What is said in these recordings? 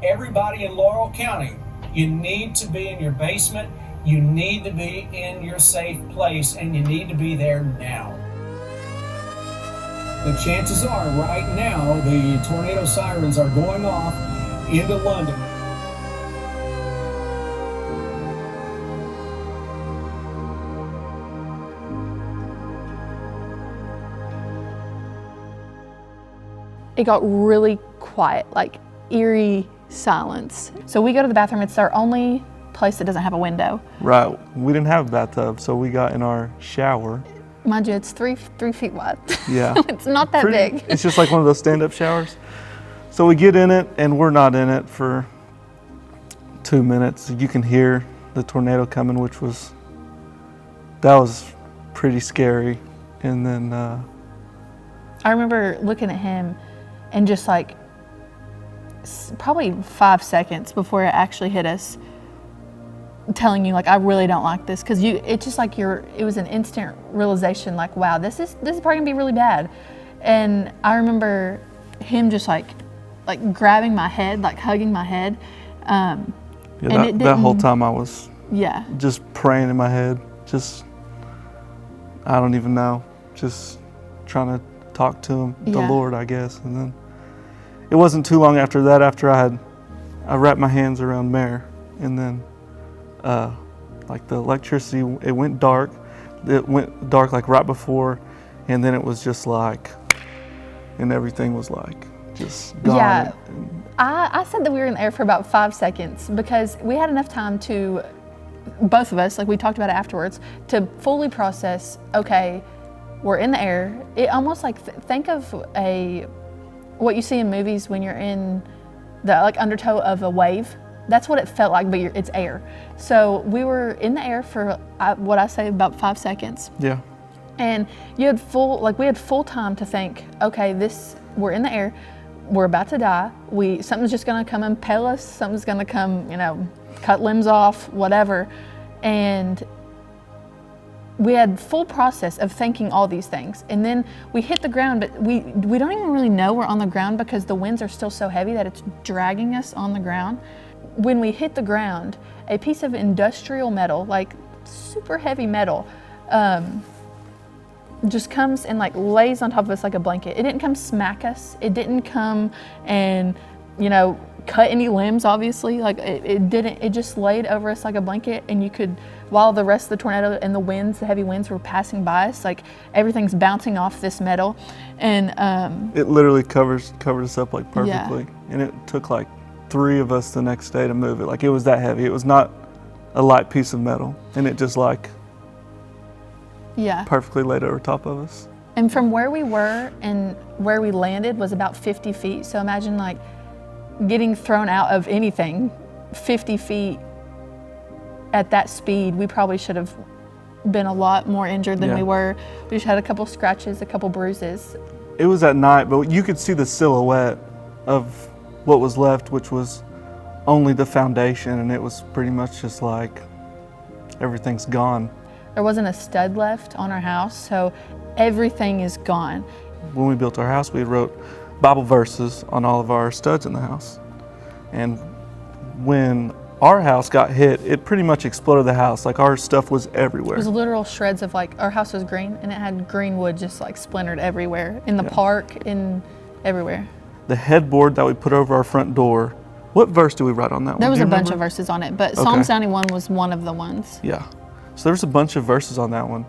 everybody in Laurel County, you need to be in your basement, you need to be in your safe place, and you need to be there now. The chances are right now the tornado sirens are going off into London. It got really quiet, like eerie silence. So we go to the bathroom. It's our only place that doesn't have a window. Right. We didn't have a bathtub, so we got in our shower. Mind you, it's three feet wide. Yeah. It's not that big. It's just like one of those stand-up showers. So we get in it, and we're not in it for 2 minutes. You can hear the tornado coming, that was pretty scary. And then I remember looking at him and just like probably 5 seconds before it actually hit us, telling you like, I really don't like this, because it's just like it was an instant realization, like, wow, this is probably gonna be really bad. And I remember him just like grabbing my head, like hugging my head. That whole time I was just praying in my head, I don't even know, just trying to talk to him, the Lord, I guess. And then it wasn't too long after that, after I wrapped my hands around Amerah, and then like the electricity, it went dark. It went dark like right before, and then it was just like, and everything was like just gone. Yeah, I said that we were in the air for about 5 seconds because we had enough time to, both of us, like we talked about it afterwards, to fully process, okay, we're in the air. It almost like, think of what you see in movies when you're in the like undertow of a wave. That's what it felt like, but it's air. So we were in the air for what I say about 5 seconds. Yeah. And we had full time to think, okay, we're in the air, we're about to die. Something's just gonna come impale us, something's gonna come, cut limbs off, whatever. And we had full process of thinking all these things. And then we hit the ground, but we don't even really know we're on the ground because the winds are still so heavy that it's dragging us on the ground. When we hit the ground, a piece of industrial metal, like super heavy metal, just comes and like lays on top of us like a blanket. It didn't come smack us. It didn't come and, cut any limbs, obviously. Like it didn't, it just laid over us like a blanket, and you could, while the rest of the tornado and the heavy winds were passing by us, like everything's bouncing off this metal. And it literally covered us up like perfectly. Yeah. And it took like 3 of us the next day to move it. Like it was that heavy. It was not a light piece of metal, and it just like perfectly laid over top of us. And from where we were and where we landed was about 50 feet. So imagine like getting thrown out of anything 50 feet at that speed. We probably should have been a lot more injured than we were. We just had a couple scratches, a couple bruises. It was at night, but you could see the silhouette of what was left, which was only the foundation, and it was pretty much just like everything's gone. There wasn't a stud left on our house, so everything is gone. When we built our house, we wrote Bible verses on all of our studs in the house. And when our house got hit, it pretty much exploded the house. Like our stuff was everywhere. It was literal shreds of like, our house was green and it had green wood just like splintered everywhere, in the park, everywhere. The headboard that we put over our front door, what verse did we write on that one? There was a bunch of verses on it, but Psalm 91 was one of the ones. Yeah. So there's a bunch of verses on that one.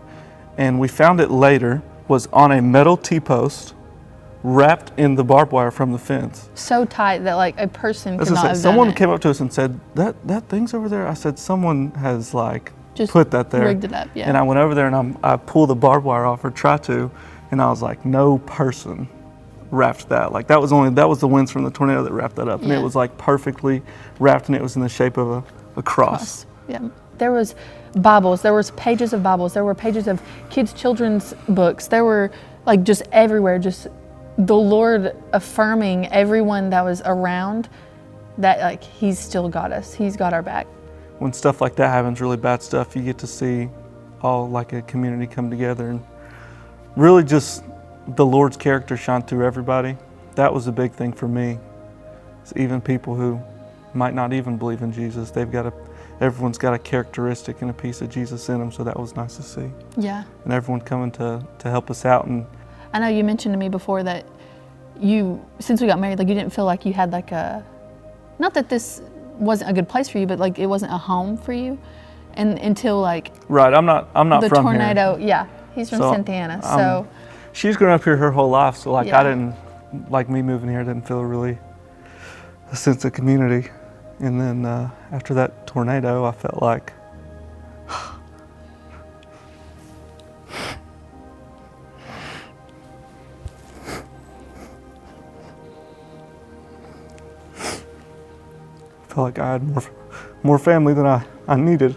And we found it later, was on a metal T-post wrapped in the barbed wire from the fence. So tight that like a person could not have done it. Someone came up to us and said, that thing's over there? I said, someone has like just put that there. Rigged it up, yeah. And I went over there and I pulled the barbed wire off, or tried to, and I was like, no person wrapped that. Like that was the winds from the tornado that wrapped that up. And it was like perfectly wrapped, and it was in the shape of a cross. Yeah. There was Bibles, there was pages of Bibles, there were pages of kids' children's books. There were like just everywhere, just the Lord affirming everyone that was around that like He's still got us. He's got our back. When stuff like that happens, really bad stuff, you get to see all like a community come together, and really just the Lord's character shine through everybody. That was a big thing for me. It's even people who might not even believe in Jesus. Everyone's got a characteristic and a piece of Jesus in them, so that was nice to see. Yeah. And everyone coming to help us out. And I know you mentioned to me before that since we got married, like you didn't feel like you had like not that this wasn't a good place for you, but like it wasn't a home for you, and until like right, I'm not the from tornado. here. Yeah, he's from Santa Ana, so she's grown up here her whole life, so like Yeah. I didn't, like me moving here didn't feel really a sense of community. And then after that tornado, I felt like I had more family than I needed.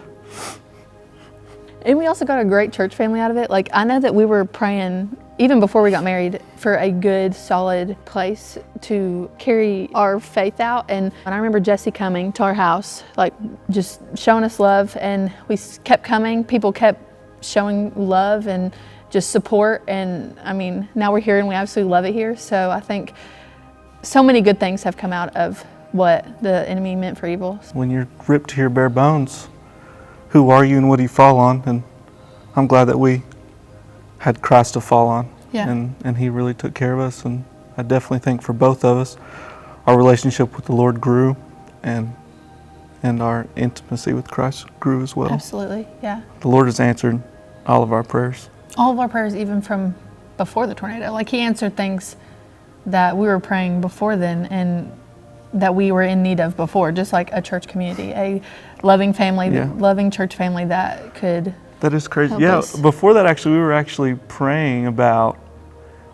And we also got a great church family out of it. Like I know that we were praying even before we got married for a good, solid place to carry our faith out. And I remember Jesse coming to our house, like just showing us love, and we kept coming. People kept showing love and just support. And I mean, now we're here and we absolutely love it here. So I think so many good things have come out of what the enemy meant for evil. When you're ripped to your bare bones, who are you and what do you fall on? And I'm glad that we had Christ to fall on. Yeah. And he really took care of us. And I definitely think for both of us, our relationship with the Lord grew, and our intimacy with Christ grew as well. Absolutely, yeah. The Lord has answered all of our prayers. All of our prayers, even from before the tornado. Like he answered things that we were praying before then and that we were in need of before, just like a church community, a loving family, loving church family that could. That is crazy. help Yeah, us. before that actually, we were actually praying about,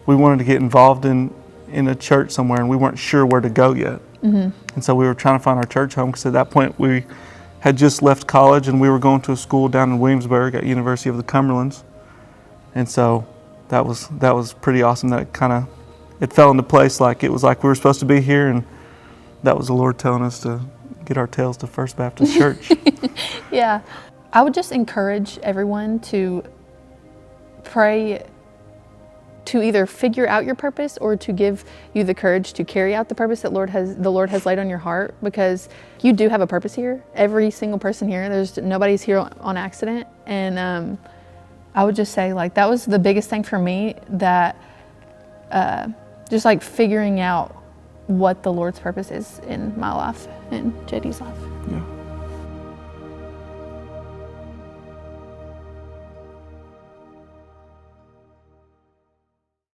we wanted to get involved in a church somewhere, and we weren't sure where to go yet. Mm-hmm. And so we were trying to find our church home, because at that point we had just left college and we were going to a school down in Williamsburg at University of the Cumberlands. And so that was pretty awesome that it fell into place. Like it was like we were supposed to be here, and that was the Lord telling us to get our tails to First Baptist Church. Yeah. I would just encourage everyone to pray to either figure out your purpose or to give you the courage to carry out the purpose that the Lord has laid on your heart, because you do have a purpose here. Every single person here, nobody's here on accident. And I would just say, like, that was the biggest thing for me, that just like figuring out what the Lord's purpose is in my life and JD's life. Yeah.